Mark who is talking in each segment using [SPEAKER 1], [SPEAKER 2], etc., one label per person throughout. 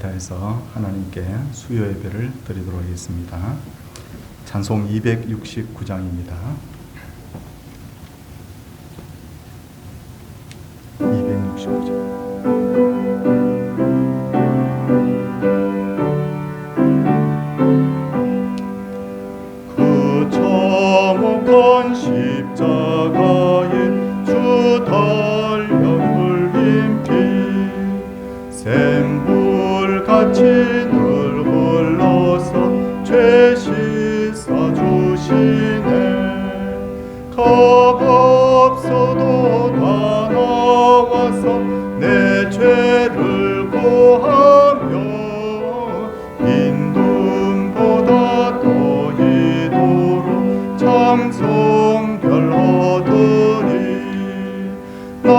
[SPEAKER 1] 다해서 하나님께 수요 예배를 드리도록 하겠습니다. 찬송 269장입니다. 269장. 그 처목한 십자가에 주 달려 흘린 피 샘물같이 늘 흘러서 죄 씻어주시네. 겁 없어도 다 나와서 내 죄를 고하며 긴 눈보다 더 이도록 참송별 얻으리. 나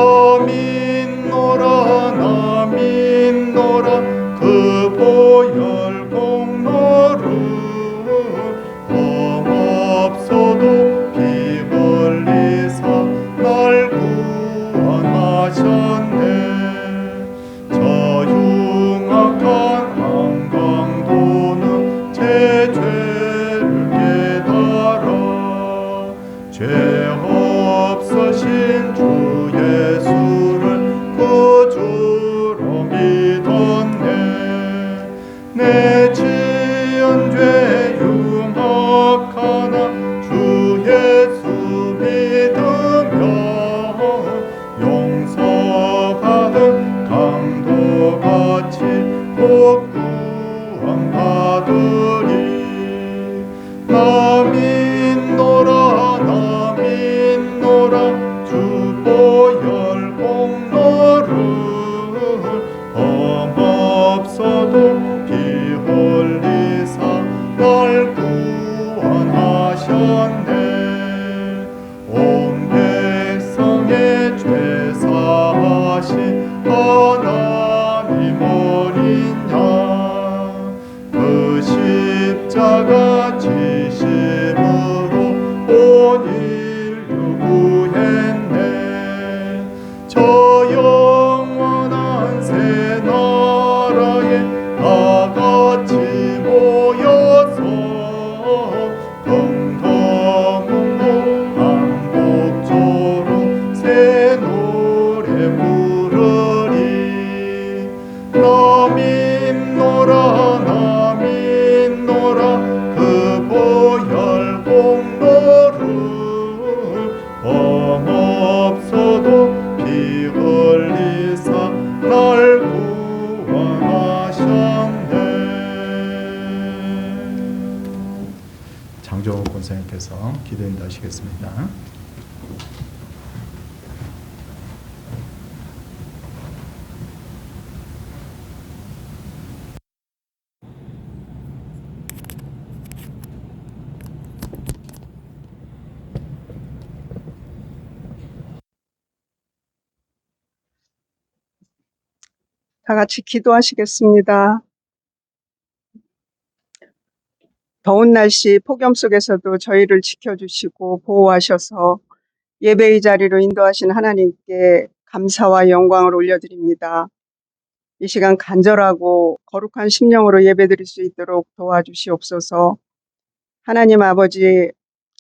[SPEAKER 1] 믿노라 나 믿노라 그 보혈 공로를 험 없어도 피 흘리사 날 구원하셨네. 저 흉악한 한강도는 제 죄를 깨달아 죄 없으신 주 예수를 구주로 믿었네. 내 지은 죄 흉악하나 주 예수 믿으며 용서받은 강도같이 곧 구원받으리. 나 믿노라 나 믿노라 주 보혈 공로를 험 없어도 피 흘리사 날 구원하셨네. 온 백성의 죄 사하신 하나님 어린 양 그 십자가 지심으로 온 인류 구했네. 저 영원한 새 나라에 다 같이 모여서 동동으로 한곡조로 새 노래 부르리. 나 믿노라 나 믿노라 그 보혈 공로를 험 없어도 피 흘리사 날 구원하셨네. 장정호 권사님께서 기도 인도하시겠습니다.
[SPEAKER 2] 다 같이 기도하시겠습니다. 더운 날씨 폭염 속에서도 저희를 지켜주시고 보호하셔서 예배의 자리로 인도하신 하나님께 감사와 영광을 올려드립니다. 이 시간 간절하고 거룩한 심령으로 예배드릴 수 있도록 도와주시옵소서. 하나님 아버지,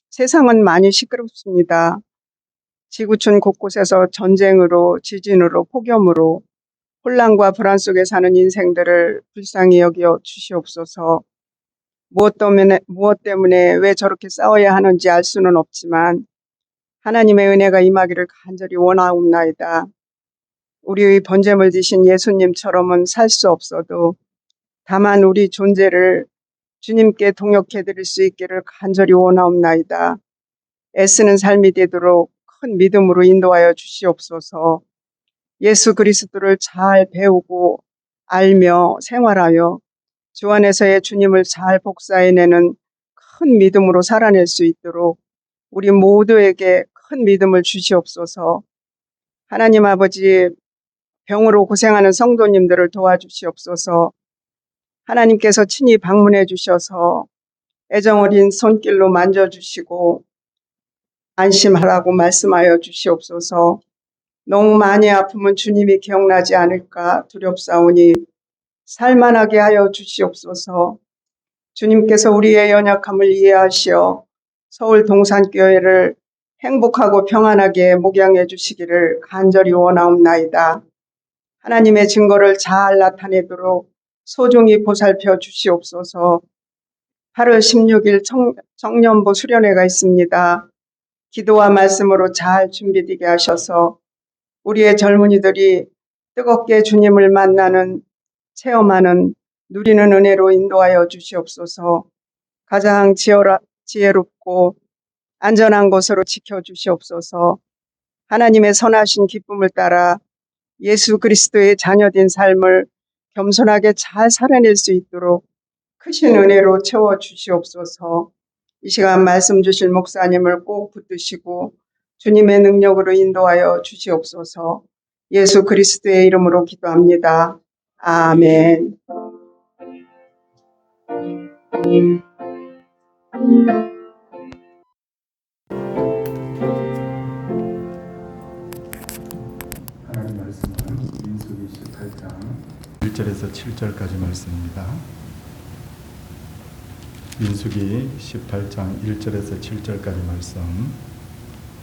[SPEAKER 2] 세상은 많이 시끄럽습니다. 지구촌 곳곳에서 전쟁으로, 지진으로, 폭염으로 혼란과 불안 속에 사는 인생들을 불쌍히 여겨 주시옵소서. 무엇 때문에 왜 저렇게 싸워야 하는지 알 수는 없지만 하나님의 은혜가 임하기를 간절히 원하옵나이다. 우리의 번제물 되신 예수님처럼은 살 수 없어도 다만 우리 존재를 주님께 동역해 드릴 수 있기를 간절히 원하옵나이다. 애쓰는 삶이 되도록 큰 믿음으로 인도하여 주시옵소서. 예수 그리스도를 잘 배우고 알며 생활하여 주 안에서의 주님을 잘 복사해내는 큰 믿음으로 살아낼 수 있도록 우리 모두에게 큰 믿음을 주시옵소서. 하나님 아버지, 병으로 고생하는 성도님들을 도와주시옵소서. 하나님께서 친히 방문해 주셔서 애정어린 손길로 만져주시고 안심하라고 말씀하여 주시옵소서. 너무 많이 아프면 주님이 기억나지 않을까 두렵사오니 살만하게 하여 주시옵소서. 주님께서 우리의 연약함을 이해하시어 서울 동산교회를 행복하고 평안하게 목양해 주시기를 간절히 원하옵나이다. 하나님의 증거를 잘 나타내도록 소중히 보살펴 주시옵소서. 8월 16일 청년부 수련회가 있습니다. 기도와 말씀으로 잘 준비되게 하셔서 우리의 젊은이들이 뜨겁게 주님을 만나는, 체험하는, 누리는 은혜로 인도하여 주시옵소서. 가장 지혜롭고 안전한 곳으로 지켜주시옵소서. 하나님의 선하신 기쁨을 따라 예수 그리스도의 자녀된 삶을 겸손하게 잘 살아낼 수 있도록 크신 은혜로 채워주시옵소서. 이 시간 말씀 주실 목사님을 꼭 붙드시고 주님의 능력으로 인도하여 주시옵소서. 예수 그리스도의 이름으로 기도합니다. 아멘.
[SPEAKER 1] 하나님 말씀은 민수기 18장 1절에서 7절까지 말씀입니다. 민수기 18장 1절에서 7절까지 말씀,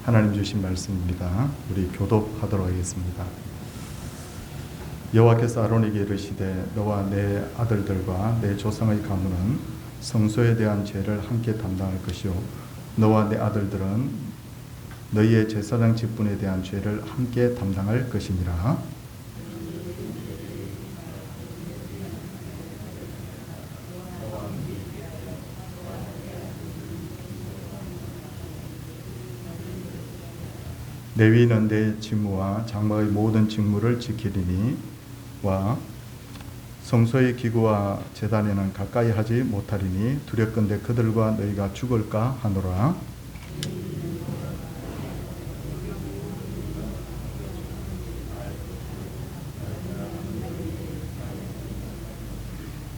[SPEAKER 1] 하나님 주신 말씀입니다. 우리 교독하도록 하겠습니다. 여호와께서 아론에게 이르시되 너와 내 아들들과 내 조상의 가문은 성소에 대한 죄를 함께 담당할 것이요 너와 내 아들들은 너희의 제사장 직분에 대한 죄를 함께 담당할 것이니라. 레위인은 내 직무와 장막의 모든 직무를 지키리니 와 성소의 기구와 제단에는 가까이 하지 못하리니 두렵건대 그들과 너희가 죽을까 하노라.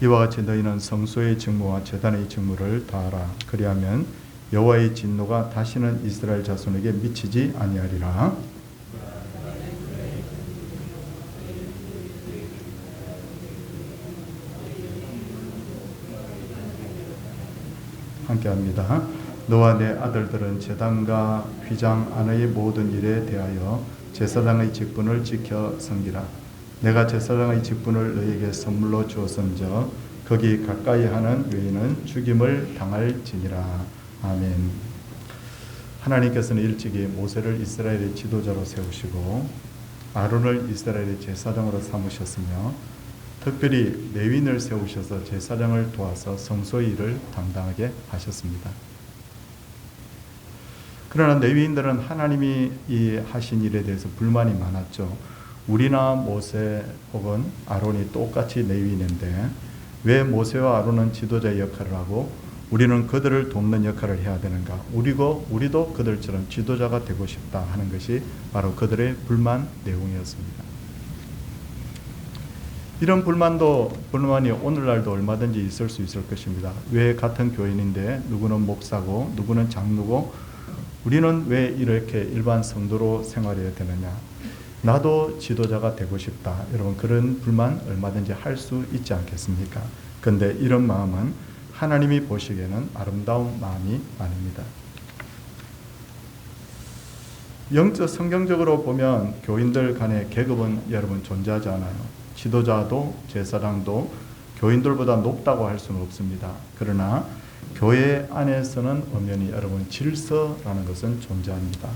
[SPEAKER 1] 이와 같이 너희는 성소의 직무와 제단의 직무를 다하라. 그리하면 여호와의 진노가 다시는 이스라엘 자손에게 미치지 아니하리라. 함께합니다. 너와 내 아들들은 제단과 휘장 안의 모든 일에 대하여 제사장의 직분을 지켜 섬기라. 내가 제사장의 직분을 너희에게 선물로 주었음저 거기 가까이 하는 외에는 죽임을 당할지니라. 아멘. 하나님께서는 일찍이 모세를 이스라엘의 지도자로 세우시고 아론을 이스라엘의 제사장으로 삼으셨으며 특별히 레위인을 세우셔서 제사장을 도와서 성소의 일을 담당하게 하셨습니다. 그러나 레위인들은 하나님이 이 하신 일에 대해서 불만이 많았죠. 우리나 모세 혹은 아론이 똑같이 레위인인데 왜 모세와 아론은 지도자의 역할을 하고 우리는 그들을 돕는 역할을 해야 되는가? 우리도 그들처럼 지도자가 되고 싶다 하는 것이 바로 그들의 불만 내용이었습니다. 이런 불만이 오늘날도 얼마든지 있을 수 있을 것입니다. 왜 같은 교인인데 누구는 목사고 누구는 장로고 우리는 왜 이렇게 일반 성도로 생활해야 되느냐? 나도 지도자가 되고 싶다. 여러분 그런 불만 얼마든지 할 수 있지 않겠습니까? 그런데 이런 마음은 하나님이 보시기에는 아름다운 마음이 아닙니다. 영적 성경적으로 보면 교인들 간의 계급은 여러분 존재하지 않아요. 지도자도 제사장도 교인들보다 높다고 할 수는 없습니다. 그러나 교회 안에서는 엄연히 여러분 질서라는 것은 존재합니다.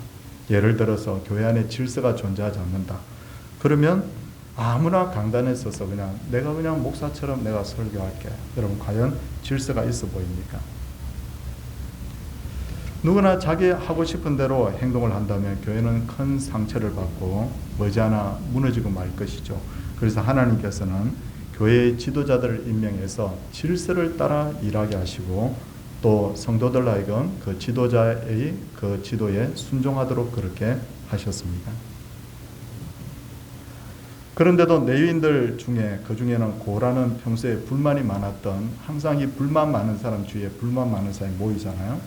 [SPEAKER 1] 예를 들어서 교회 안에 질서가 존재하지 않는다. 그러면 아무나 강단에 서서 내가 그냥 목사처럼 내가 설교할게. 여러분 과연 질서가 있어 보입니까? 누구나 자기 하고 싶은 대로 행동을 한다면 교회는 큰 상처를 받고 머지않아 무너지고 말 것이죠. 그래서 하나님께서는 교회의 지도자들을 임명해서 질서를 따라 일하게 하시고 또 성도들 하여금 그 지도자의 그 지도에 순종하도록 그렇게 하셨습니다. 그런데도 레위인들 중에 그 중에는 고라는 평소에 불만이 많았던 항상 이 불만 많은 사람 주위에 불만 많은 사람이 모이잖아요.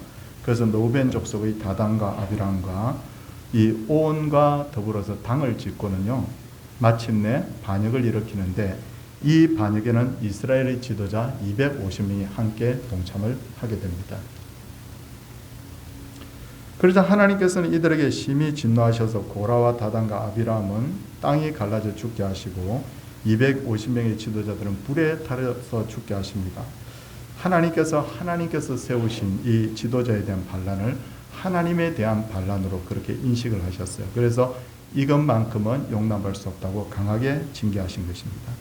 [SPEAKER 1] 그래서 르우벤 족속의 다단과 아비람과 이 온과 더불어서 당을 짓고는요 마침내 반역을 일으키는데 이 반역에는 이스라엘의 지도자 250명이 함께 동참을 하게 됩니다. 그러자 하나님께서는 이들에게 심히 진노하셔서 고라와 다단과 아비람은 땅이 갈라져 죽게 하시고 250명의 지도자들은 불에 타려서 죽게 하십니다. 하나님께서 세우신 이 지도자에 대한 반란을 하나님에 대한 반란으로 그렇게 인식을 하셨어요. 그래서 이것만큼은 용납할 수 없다고 강하게 징계하신 것입니다.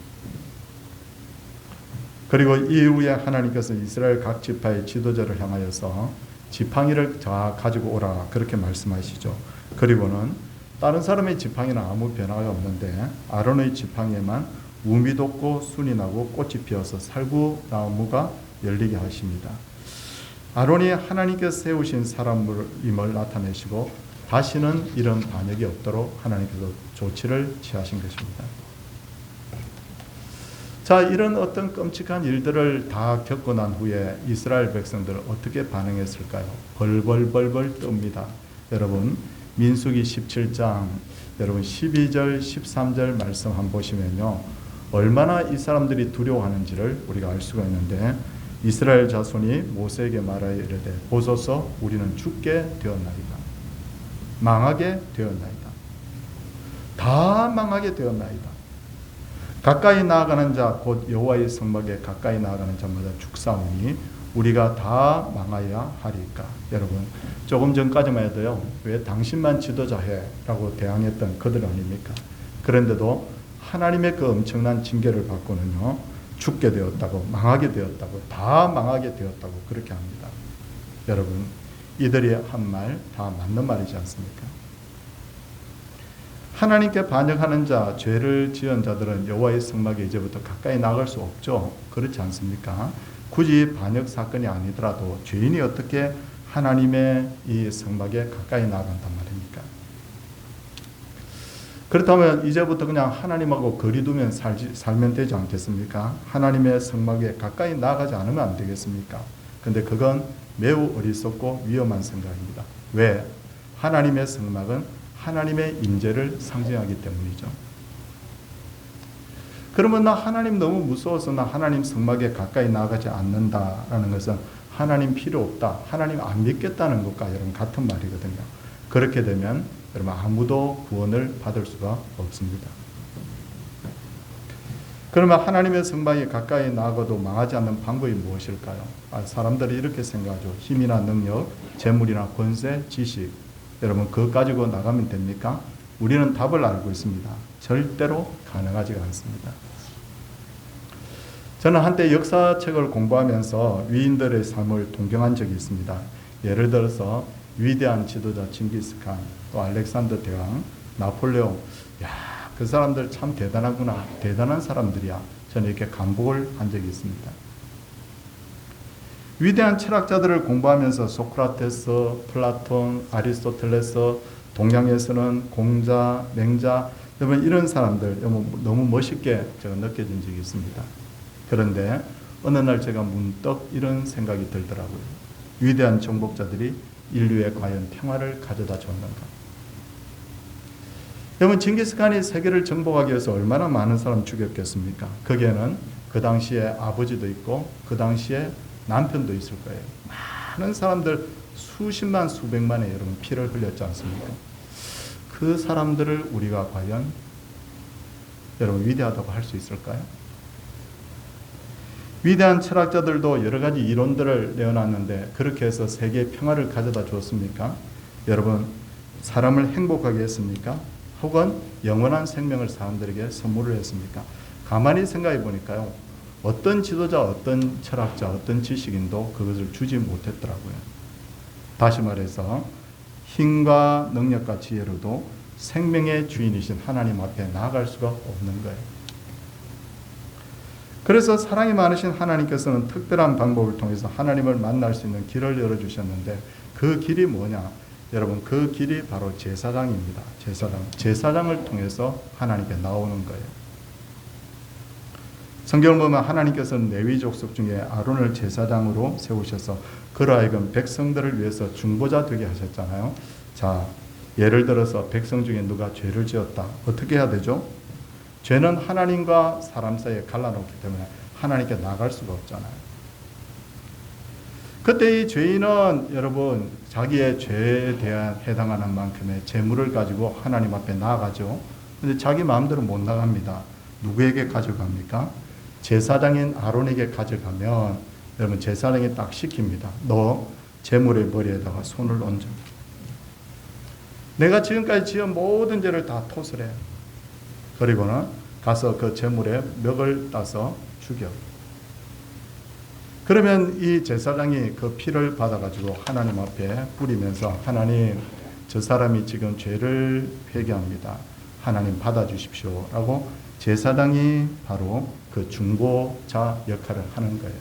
[SPEAKER 1] 그리고 이후에 하나님께서 이스라엘 각 지파의 지도자를 향하여서 지팡이를 가지고 오라 그렇게 말씀하시죠. 그리고는 다른 사람의 지팡이는 아무 변화가 없는데 아론의 지팡이에만 우미 돋고 순이 나고 꽃이 피어서 살구나무가 열리게 하십니다. 아론이 하나님께서 세우신 사람임을 나타내시고 다시는 이런 반역이 없도록 하나님께서 조치를 취하신 것입니다. 자, 이런 어떤 끔찍한 일들을 다 겪고 난 후에 이스라엘 백성들은 어떻게 반응했을까요? 벌벌벌벌 뜹니다. 여러분, 민수기 17장 여러분 12절 13절 말씀 한번 보시면요, 얼마나 이 사람들이 두려워하는지를 우리가 알 수가 있는데, 이스라엘 자손이 모세에게 말하여 이르되 보소서 우리는 죽게 되었나이다. 망하게 되었나이다. 다 망하게 되었나이다. 가까이 나아가는 자 곧 여호와의 성막에 가까이 나아가는 자마다 죽사오니 우리가 다 망하여야 하리까. 여러분, 조금 전까지만 해도요, 왜 당신만 지도자 해? 라고 대항했던 그들 아닙니까? 그런데도 하나님의 그 엄청난 징계를 받고는요, 죽게 되었다고, 망하게 되었다고, 다 망하게 되었다고 그렇게 합니다. 여러분, 이들이 한 말 다 맞는 말이지 않습니까? 하나님께 반역하는 자, 죄를 지은 자들은 여호와의 성막에 이제부터 가까이 나갈 수 없죠. 그렇지 않습니까? 굳이 반역 사건이 아니더라도 죄인이 어떻게 하나님의 이 성막에 가까이 나간단 말입니까? 그렇다면 이제부터 그냥 하나님하고 거리 두면 살면 되지 않겠습니까? 하나님의 성막에 가까이 나가지 않으면 안 되겠습니까? 근데 그건 매우 어리석고 위험한 생각입니다. 왜? 하나님의 성막은 하나님의 임재를 상징하기 때문이죠. 그러면 나 하나님 너무 무서워서 나 하나님 성막에 가까이 나가지 않는다라는 것은 하나님 필요 없다, 하나님 안 믿겠다는 것과 여러분 같은 말이거든요. 그렇게 되면 여러분 아무도 구원을 받을 수가 없습니다. 그러면 하나님의 성막에 가까이 나가도 망하지 않는 방법이 무엇일까요? 사람들이 이렇게 생각하죠. 힘이나 능력, 재물이나 권세, 지식, 여러분 그것 가지고 나가면 됩니까? 우리는 답을 알고 있습니다. 절대로 가능하지가 않습니다. 저는 한때 역사책을 공부하면서 위인들의 삶을 동경한 적이 있습니다. 예를 들어서 위대한 지도자 징기스칸, 또 알렉산더 대왕, 나폴레옹, 그 사람들 참 대단하구나, 대단한 사람들이야. 저는 이렇게 감복을 한 적이 있습니다. 위대한 철학자들을 공부하면서 소크라테스, 플라톤, 아리스토텔레스, 동양에서는 공자, 맹자, 여러분 이런 사람들 너무 멋있게 제가 느껴진 적이 있습니다. 그런데 어느 날 제가 문득 이런 생각이 들더라고요. 위대한 정복자들이 인류에 과연 평화를 가져다 줬는가? 여러분, 징기스칸이 세계를 정복하기 위해서 얼마나 많은 사람 죽였겠습니까? 거기에는 그 당시에 아버지도 있고 그 당시에 남편도 있을 거예요. 많은 사람들, 수십만 수백만의 여러분 피를 흘렸지 않습니까? 그 사람들을 우리가 과연 여러분 위대하다고 할 수 있을까요? 위대한 철학자들도 여러 가지 이론들을 내어놨는데 그렇게 해서 세계의 평화를 가져다 주었습니까? 여러분, 사람을 행복하게 했습니까? 혹은 영원한 생명을 사람들에게 선물을 했습니까? 가만히 생각해 보니까요, 어떤 지도자, 어떤 철학자, 어떤 지식인도 그것을 주지 못했더라고요. 다시 말해서 힘과 능력과 지혜로도 생명의 주인이신 하나님 앞에 나아갈 수가 없는 거예요. 그래서 사랑이 많으신 하나님께서는 특별한 방법을 통해서 하나님을 만날 수 있는 길을 열어주셨는데 그 길이 뭐냐? 여러분, 그 길이 바로 제사장입니다. 제사장을 통해서 하나님께 나오는 거예요. 성경을 보면 하나님께서는 레위 족속 중에 아론을 제사장으로 세우셔서 그로 하여금 백성들을 위해서 중보자 되게 하셨잖아요. 자, 예를 들어서 백성 중에 누가 죄를 지었다. 어떻게 해야 되죠? 죄는 하나님과 사람 사이에 갈라놓기 때문에 하나님께 나갈 수가 없잖아요. 그때 이 죄인은 여러분 자기의 죄에 대한 해당하는 만큼의 재물을 가지고 하나님 앞에 나아가죠. 근데 자기 마음대로 못 나갑니다. 누구에게 가져갑니까? 제사장인 아론에게 가져가면 여러분 제사장이 딱 시킵니다. 너 재물의 머리에다가 손을 얹어. 내가 지금까지 지은 모든 죄를 다 토설해. 그리고는 가서 그 재물에 멱을 따서 죽여. 그러면 이 제사장이 그 피를 받아가지고 하나님 앞에 뿌리면서 하나님 저 사람이 지금 죄를 회개합니다. 하나님 받아주십시오. 라고 제사장이 바로 그 중보자 역할을 하는 거예요.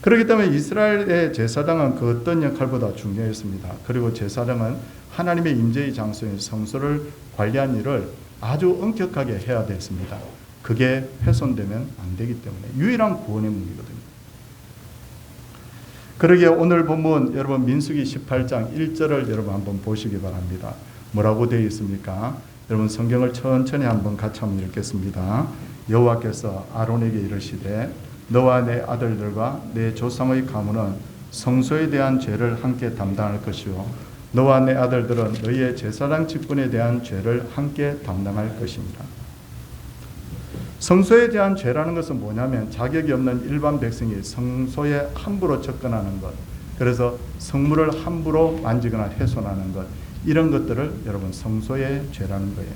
[SPEAKER 1] 그렇기 때문에 이스라엘의 제사장은 그 어떤 역할보다 중요했습니다. 그리고 제사장은 하나님의 임재의 장소인 성소를 관리한 일을 아주 엄격하게 해야 됐습니다. 그게 훼손되면 안 되기 때문에 유일한 구원의 문이거든요. 그러기에 오늘 본문 여러분 민수기 18장 1절을 여러분 한번 보시기 바랍니다. 뭐라고 되어 있습니까? 여러분 성경을 천천히 한번 같이 한번 읽겠습니다. 여호와께서 아론에게 이르시되 너와 내 아들들과 내 조상의 가문은 성소에 대한 죄를 함께 담당할 것이요 너와 내 아들들은 너희의 제사장 직분에 대한 죄를 함께 담당할 것입니다. 성소에 대한 죄라는 것은 뭐냐면 자격이 없는 일반 백성이 성소에 함부로 접근하는 것, 그래서 성물을 함부로 만지거나 훼손하는 것, 이런 것들을 여러분 성소의 죄라는 거예요.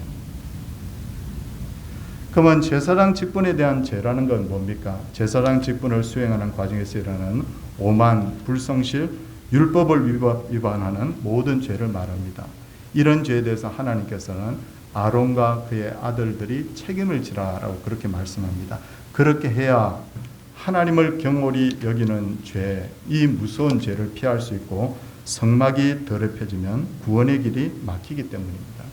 [SPEAKER 1] 그러면 제사장 직분에 대한 죄라는 건 뭡니까? 제사장 직분을 수행하는 과정에서 일어나는 오만, 불성실, 율법을 위반하는 모든 죄를 말합니다. 이런 죄에 대해서 하나님께서는 아론과 그의 아들들이 책임을 지라라고 그렇게 말씀합니다. 그렇게 해야 하나님을 경홀히 여기는 죄, 이 무서운 죄를 피할 수 있고 성막이 더럽혀지면 구원의 길이 막히기 때문입니다.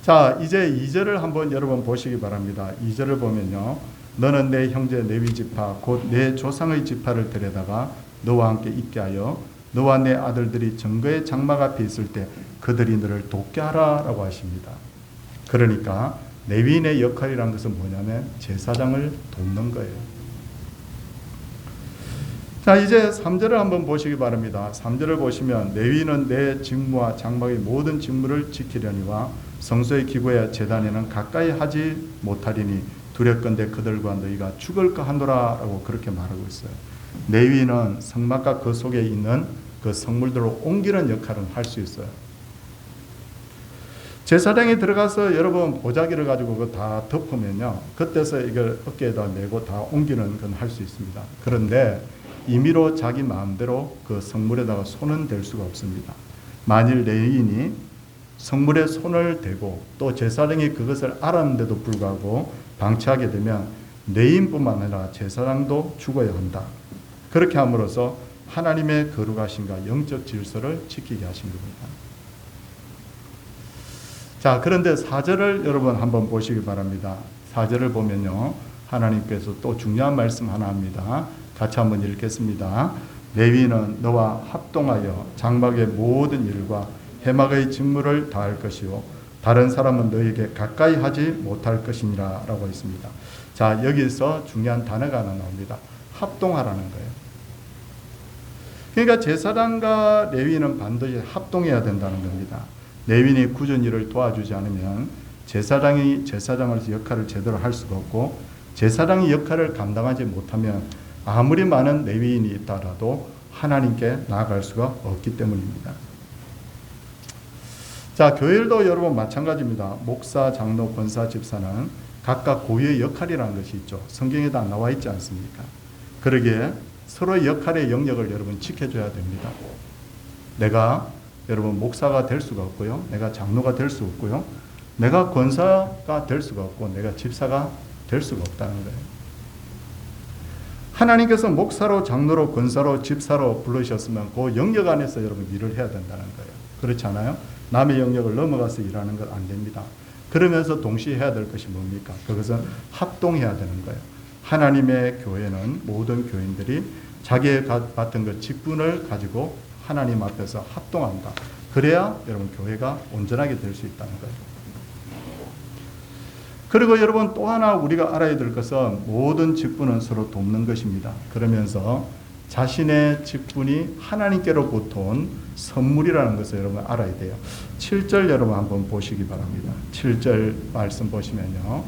[SPEAKER 1] 자, 이제 2절을 한번 여러분 보시기 바랍니다. 2절을 보면요. 너는 내 형제 레위 지파 곧 내 조상의 지파를 데려다가 너와 함께 있게 하여 너와 내 아들들이 증거의 장막 앞에 있을 때 그들이 너를 돕게 하라라고 하십니다. 그러니까 레위인의 역할이란 것은 뭐냐면 제사장을 돕는 거예요. 자, 이제 3절을 한번 보시기 바랍니다. 3절을 보시면 레위인은 내 직무와 장막의 모든 직무를 지키려니와 성소의 기구의 제단에는 가까이 하지 못하리니 두렵건대 그들과 너희가 죽을까 하노라라고 그렇게 말하고 있어요. 레위인은 성막과 그 속에 있는 그 성물들을 옮기는 역할은 할 수 있어요. 제사장이 들어가서 여러분 보자기를 가지고 그거 다 덮으면요, 그때서 이걸 어깨에다 메고 다 옮기는 건 할 수 있습니다. 그런데 임의로 자기 마음대로 그 성물에다가 손은 댈 수가 없습니다. 만일 레위인이 성물에 손을 대고 또 제사장이 그것을 알았는데도 불구하고 방치하게 되면 레위인뿐만 아니라 제사장도 죽어야 한다. 그렇게 함으로써 하나님의 거룩하심과 영적 질서를 지키게 하신 겁니다. 자, 그런데 4절을 여러분 한번 보시기 바랍니다. 4절을 보면요, 하나님께서 또 중요한 말씀 하나 합니다. 같이 한번 읽겠습니다. 레위는 너와 합동하여 장막의 모든 일과 해막의 직무를 다할 것이요 다른 사람은 너에게 가까이 하지 못할 것이니라 라고 했습니다. 자, 여기서 중요한 단어가 하나 나옵니다. 합동하라는 거예요. 그러니까 제사장과 레위인은 반드시 합동해야 된다는 겁니다. 레위인이 굳은 일을 도와주지 않으면 제사장이 제사장으로서 역할을 제대로 할 수가 없고, 제사장이 역할을 감당하지 못하면 아무리 많은 레위인이 있다라도 하나님께 나아갈 수가 없기 때문입니다. 자, 교회도 여러분 마찬가지입니다. 목사, 장로, 권사, 집사는 각각 고유의 역할이라는 것이 있죠. 성경에도 안 나와 있지 않습니까? 그러기에 서로의 역할의 영역을 여러분 지켜줘야 됩니다. 내가 여러분 목사가 될 수가 없고요, 내가 장로가 될 수 없고요, 내가 권사가 될 수가 없고, 내가 집사가 될 수가 없다는 거예요. 하나님께서 목사로, 장로로, 권사로, 집사로 부르셨으면 그 영역 안에서 여러분 일을 해야 된다는 거예요. 그렇지 않아요? 남의 영역을 넘어가서 일하는 건 안 됩니다. 그러면서 동시에 해야 될 것이 뭡니까? 그것은 합동해야 되는 거예요. 하나님의 교회는 모든 교인들이 자기의 맡은 그 직분을 가지고 하나님 앞에서 합동한다. 그래야 여러분 교회가 온전하게 될 수 있다는 거예요. 그리고 여러분 또 하나 우리가 알아야 될 것은 모든 직분은 서로 돕는 것입니다. 그러면서 자신의 직분이 하나님께로부터 온 선물이라는 것을 여러분 알아야 돼요. 7절 여러분 한번 보시기 바랍니다. 7절 말씀 보시면요.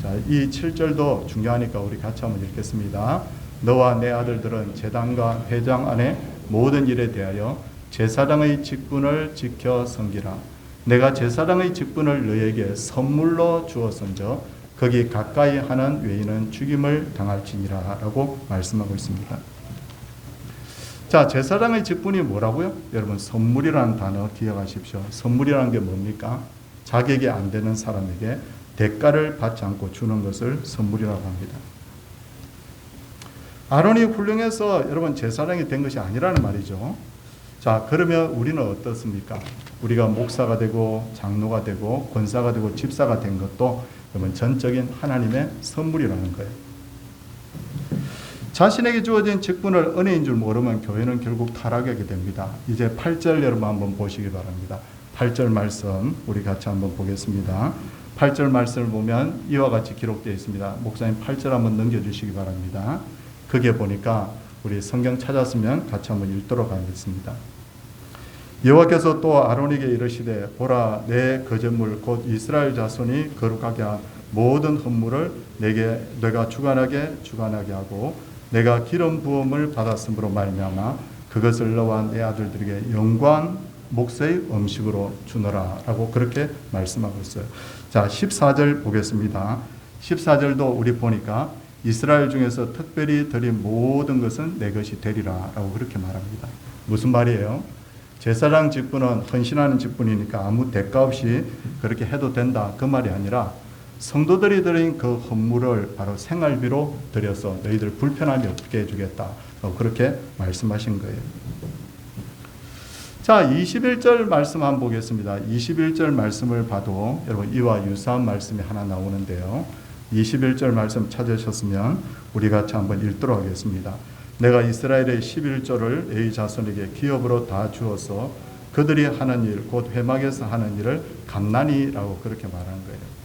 [SPEAKER 1] 자, 이 7절도 중요하니까 우리 같이 한번 읽겠습니다. 너와 내 아들들은 제단과 회장 안에 모든 일에 대하여 제사장의 직분을 지켜 섬기라. 내가 제사장의 직분을 너에게 선물로 주었은저 거기 가까이 하는 외인은 죽임을 당할지니라 라고 말씀하고 있습니다. 자, 제사장의 직분이 뭐라고요? 여러분 선물이라는 단어 기억하십시오. 선물이라는 게 뭡니까? 자격이 안 되는 사람에게 대가를 받지 않고 주는 것을 선물이라고 합니다. 아론이 훌륭해서 여러분 제사장이 된 것이 아니라는 말이죠. 자, 그러면 우리는 어떻습니까? 우리가 목사가 되고 장로가 되고 권사가 되고 집사가 된 것도 여러분 전적인 하나님의 선물이라는 거예요. 자신에게 주어진 직분을 은혜인 줄 모르면 교회는 결국 타락하게 됩니다. 이제 8절 여러분 한번 보시기 바랍니다. 8절 말씀 우리 같이 한번 보겠습니다. 8절 말씀을 보면 이와 같이 기록되어 있습니다. 목사님 8절 한번 넘겨주시기 바랍니다. 거기에 보니까 우리 성경 찾았으면 같이 한번 읽도록 하겠습니다. 여호와께서 또 아론에게 이르시되 보라 내 거제물 곧 이스라엘 자손이 거룩하게 한 모든 헌물을 내가 주관하게 하고 내가 기름 부음을 받았으므로 말미암아 그것을 너와 내 아들들에게 영광 목사의 음식으로 주노라 라고 그렇게 말씀하고 있어요. 자, 14절 보겠습니다. 14절도 우리 보니까 이스라엘 중에서 특별히 드린 모든 것은 내 것이 되리라 라고 그렇게 말합니다. 무슨 말이에요? 제사장 직분은 헌신하는 직분이니까 아무 대가 없이 그렇게 해도 된다 그 말이 아니라 성도들이 드린 그 헌물을 바로 생활비로 드려서 너희들 불편함이 없게 해주겠다 그렇게 말씀하신 거예요. 자, 21절 말씀 한번 보겠습니다. 21절 말씀을 봐도 여러분 이와 유사한 말씀이 하나 나오는데요. 21절 말씀 찾으셨으면 우리 같이 한번 읽도록 하겠습니다. 내가 이스라엘의 11조를 에이 자손에게 기업으로 다 주어서 그들이 하는 일 곧 회막에서 하는 일을 감나니라고 그렇게 말하는 거예요.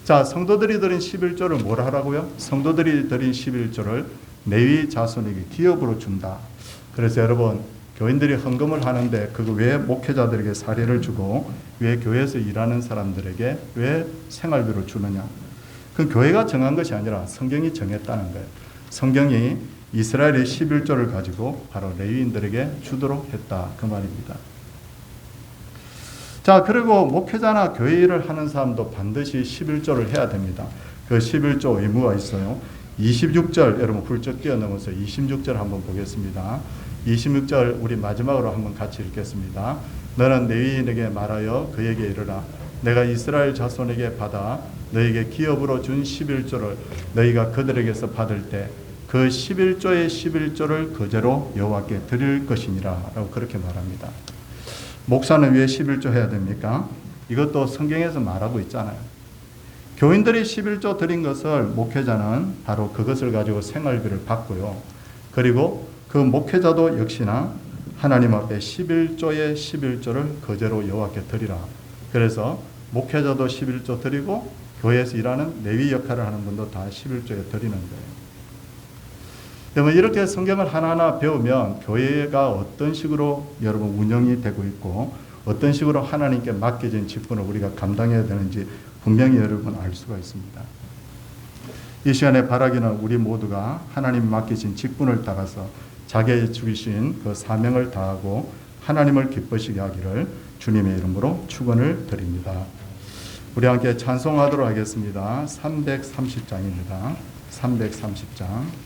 [SPEAKER 1] 자, 성도들이 드린 11조를 뭐라 하라고요? 성도들이 드린 11조를 레위 자손에게 기업으로 준다. 그래서 여러분 교인들이 헌금을 하는데 그거 왜 목회자들에게 사례를 주고 왜 교회에서 일하는 사람들에게 왜 생활비로 주느냐? 그 교회가 정한 것이 아니라 성경이 정했다는 거예요. 성경이 이스라엘의 11조를 가지고 바로 레위인들에게 주도록 했다 그 말입니다. 자, 그리고 목회자나 교회 일을 하는 사람도 반드시 11조를 해야 됩니다. 그 11조 의무가 있어요. 26절 여러분 훌쩍 뛰어넘어서 26절 한번 보겠습니다. 26절 우리 마지막으로 한번 같이 읽겠습니다. 너는 레위인에게 말하여 그에게 이르라. 내가 이스라엘 자손에게 받아 너에게 기업으로 준 11조를 너희가 그들에게서 받을 때 그 11조의 11조를 거제로 여호와께 드릴 것이니라 라고 그렇게 말합니다. 목사는 왜 11조 해야 됩니까? 이것도 성경에서 말하고 있잖아요. 교인들이 11조 드린 것을 목회자는 바로 그것을 가지고 생활비를 받고요. 그리고 그 목회자도 역시나 하나님 앞에 11조의 11조를 거제로 여호와께 드리라. 그래서 목회자도 11조 드리고 교회에서 일하는 레위 역할을 하는 분도 다 11조에 드리는 거예요. 여러분 이렇게 성경을 하나하나 배우면 교회가 어떤 식으로 여러분 운영이 되고 있고 어떤 식으로 하나님께 맡겨진 직분을 우리가 감당해야 되는지 분명히 여러분 알 수가 있습니다. 이 시간에 바라기는 우리 모두가 하나님 맡기신 직분을 따라서 자기의 주신 그 사명을 다하고 하나님을 기쁘시게 하기를 주님의 이름으로 축원을 드립니다. 우리 함께 찬송하도록 하겠습니다. 330장입니다. 330장.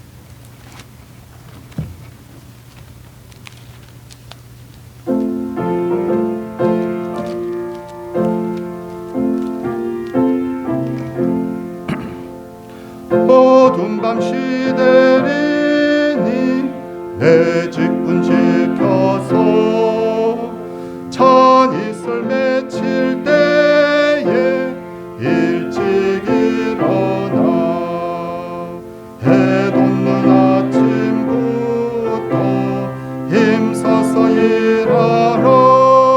[SPEAKER 1] 어두운 밤 시대리니 내 직분 지켜서 찬 이슬 맺힐 때에 일찍 일어나 해 돋는 아침부터 힘써서 일하러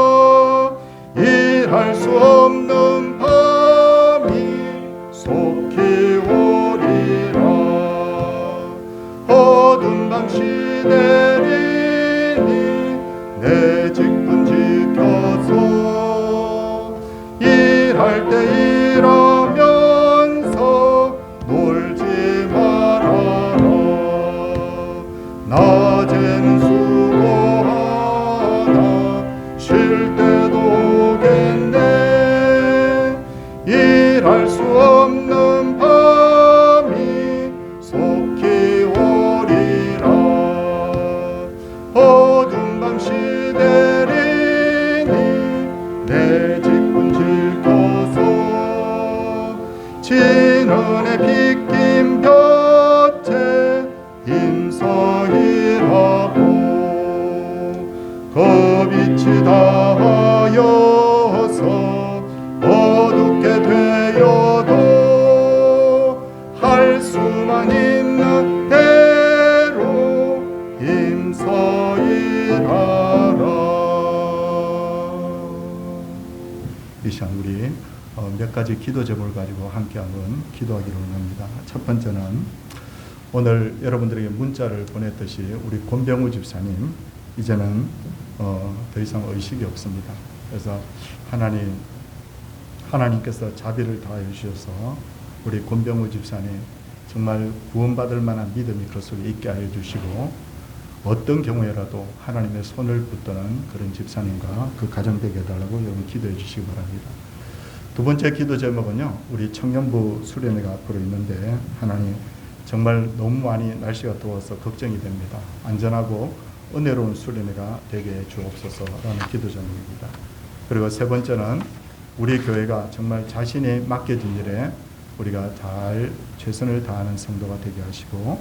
[SPEAKER 1] 은혜 빗긴 곁에 인서이라고 그 빛이 다하여서 어둡게 되어도 할 수만 있는 대로 인서이라라. 이 시간 우리 몇 가지 기도 제목을 가지고 함께 한번 기도하기로 합니다. 첫 번째는 오늘 여러분들에게 문자를 보냈듯이 우리 권병우 집사님 이제는 더 이상 의식이 없습니다. 그래서 하나님께서 자비를 다해 주셔서 우리 권병우 집사님 정말 구원받을 만한 믿음이 그 속에 있게 하여 주시고 어떤 경우에라도 하나님의 손을 붙드는 그런 집사님과 그 가정 되게 해달라고 여러분 기도해 주시기 바랍니다. 두 번째 기도 제목은요, 우리 청년부 수련회가 앞으로 있는데 하나님 정말 너무 많이 날씨가 더워서 걱정이 됩니다. 안전하고 은혜로운 수련회가 되게 해 주옵소서라는 기도 제목입니다. 그리고 세 번째는 우리 교회가 정말 자신이 맡겨진 일에 우리가 잘 최선을 다하는 성도가 되게 하시고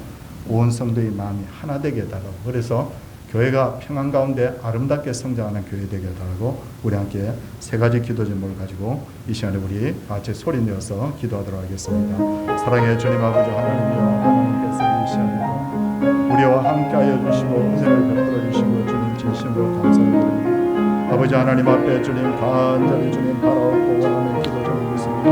[SPEAKER 1] 온 성도의 마음이 하나 되게 해달라고, 그래서 교회가 평안 가운데 아름답게 성장하는 교회 되게 해달라고 우리 함께 세 가지 기도 제목을 가지고 이 시간에 우리 같이 소리 내어서 기도하도록 하겠습니다. 사랑의 주님 아버지 하나님이여, 하나님께서 이 시간에 우리와 함께하여 주시고 은혜를 베풀어 주시고 주님 진심으로 감사드립니다. 아버지 하나님 앞에 주님 간절히 주님 바라옵고 원하는 기도 제목이 있습니다.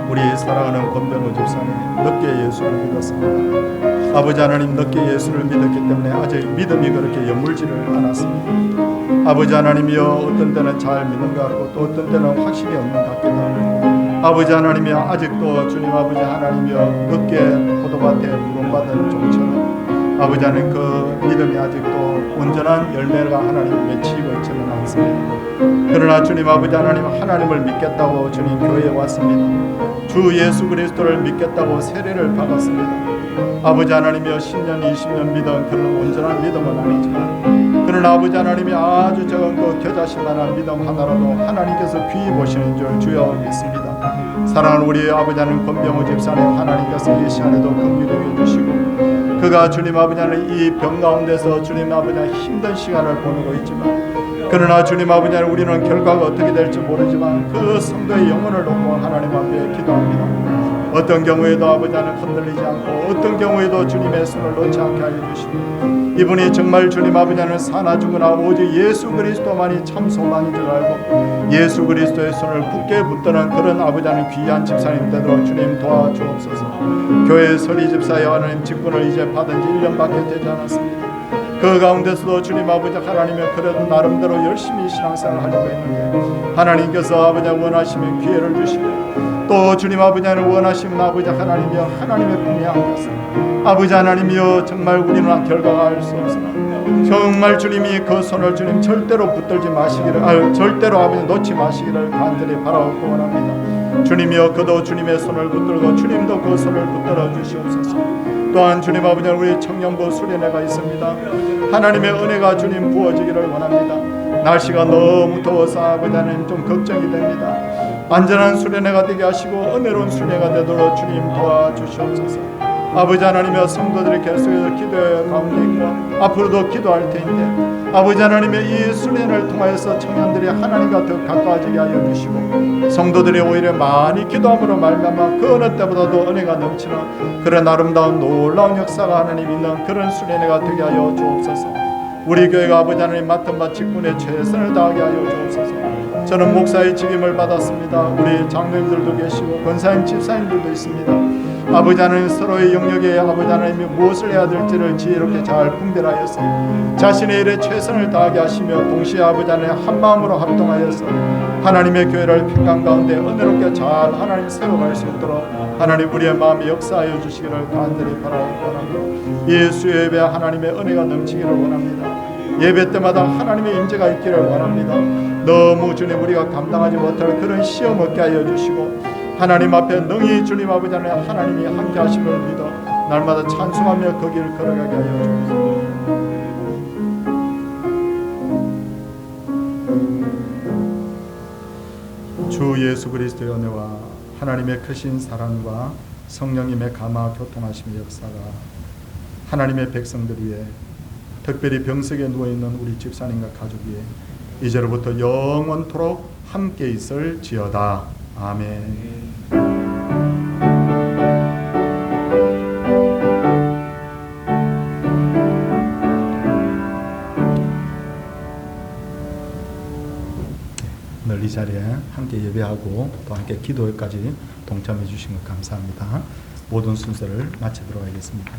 [SPEAKER 1] 우리 사랑하는 권병우 집사님 늦게 예수를 믿었습니다. 아버지 하나님 늦게 예수를 믿었기 때문에 아직 믿음이 그렇게 여물지를 않았습니다. 아버지 하나님이여, 어떤 때는 잘 믿는 것 같고 또 어떤 때는 확신이 없는 것 같기도 합니다. 아버지 하나님이여, 아직도 주님 아버지 하나님이여 늦게 포도밭에 물음받은 종처럼 아버지 하나님 그 믿음이 아직도 온전한 열매가 하나님 맺히고 있지는 않습니다. 그러나 주님 아버지 하나님 하나님을 믿겠다고 주님 교회에 왔습니다. 주 예수 그리스도를 믿겠다고 세례를 받았습니다. 아버지 하나님이여, 10년 20년 믿은 그런 온전한 믿음은 아니지만 그러나 아버지 하나님이 아주 적은 그 겨자씨만한 믿음 하나라도 하나님께서 귀히 보시는 줄 주여 믿습니다. 사랑하는 우리 아버지 하나님 권병우 집사님 하나님께서 이 시간에도 긍휼히 여겨주시고 그가 주님 아버지 하나님 이 병 가운데서 주님 아버지 하나님 힘든 시간을 보내고 있지만 그러나 주님 아버지 하나님 우리는 결과가 어떻게 될지 모르지만 그 성도의 영혼을 놓고 하나님 앞에 기도합니다. 어떤 경우에도 아버지 하나님 흔들리지 않고 어떤 경우에도 주님의 손을 놓지 않게 하여 주시고 이분이 정말 주님 아버지 하나님 사나 죽으나 오직 예수 그리스도만이 참 소망인 줄 알고 예수 그리스도의 손을 굳게 붙드는 그런 아버지 하나님 귀한 집사님 되도록 주님 도와주옵소서. 교회 서리 집사의 하나님 직분을 이제 받은 지 1년밖에 되지 않았습니다. 그 가운데서도 주님 아버지 하나님은 그래도 나름대로 열심히 신앙생활을 하려고 했는데 하나님께서 아버지 원하시면 기회를 주시고 또 주님 아버지 하나님 원하시면 아버지 하나님이여 하나님의 품에 안겨서 아버지 하나님이여 정말 우리는 결과가 알 수 없으나 정말 주님이 그 손을 주님 절대로 붙들지 마시기를 절대로 아버지 놓지 마시기를 간절히 바라옵고 원합니다. 주님이여 그도 주님의 손을 붙들고 주님도 그 손을 붙들어 주시옵소서. 또한 주님 아버지 우리 청년부 수련회가 있습니다. 하나님의 은혜가 주님 부어지기를 원합니다. 날씨가 너무 더워서 아버지 하나님 좀 걱정이 됩니다. 안전한 수련회가 되게 하시고 은혜로운 수련회가 되도록 주님 도와주시옵소서. 아버지 하나님의 성도들이 계속해서 기도의 가운데 있고 앞으로도 기도할 텐데 아버지 하나님의 이 수련을 통하여서 청년들이 하나님과 더 가까워지게 하여 주시고 성도들이 오히려 많이 기도함으로 말미암아 그 어느 때보다도 은혜가 넘치는 그런 아름다운 놀라운 역사가 하나님 있는 그런 수련회가 되게 하여 주옵소서. 우리 교회가 아버지 하나님 맡은 바 직분에 최선을 다하게 하여 주옵소서. 저는 목사의 직임을 받았습니다. 우리 장로님들도 계시고 권사님 집사님들도 있습니다. 아버지 하나님 서로의 영역에 아버지 하나님이 무엇을 해야 될지를 지혜롭게 잘 분별하여서 자신의 일에 최선을 다하게 하시며 동시에 아버지 하나님 한 마음으로 합동하여서 하나님의 교회를 평강 가운데 은혜롭게 잘 하나님 세워갈 수 있도록 하나님 우리의 마음에 역사하여 주시기를 간절히 바라옵고 예수의 예배 하나님의 은혜가 넘치기를 원합니다. 예배 때마다 하나님의 임재가 있기를 원합니다. 너무 주님 우리가 감당하지 못할 그런 시험 얻게 하여 주시고 하나님 앞에 능히 주님 아버지 하나님이 함께 하심을 믿어 날마다 찬송하며 그 길을 걸어가게 하여 주옵소서. 주 예수 그리스도의 은혜와 하나님의 크신 사랑과 성령님의 감화 교통하심의 역사가 하나님의 백성들 위에, 특별히 병석에 누워있는 우리 집사님과 가족 위에 이제로부터 영원토록 함께 있을지어다. 아멘. 이 자리에 함께 예배하고 또 함께 기도까지 동참해 주신 것 감사합니다. 모든 순서를 마치도록 하겠습니다.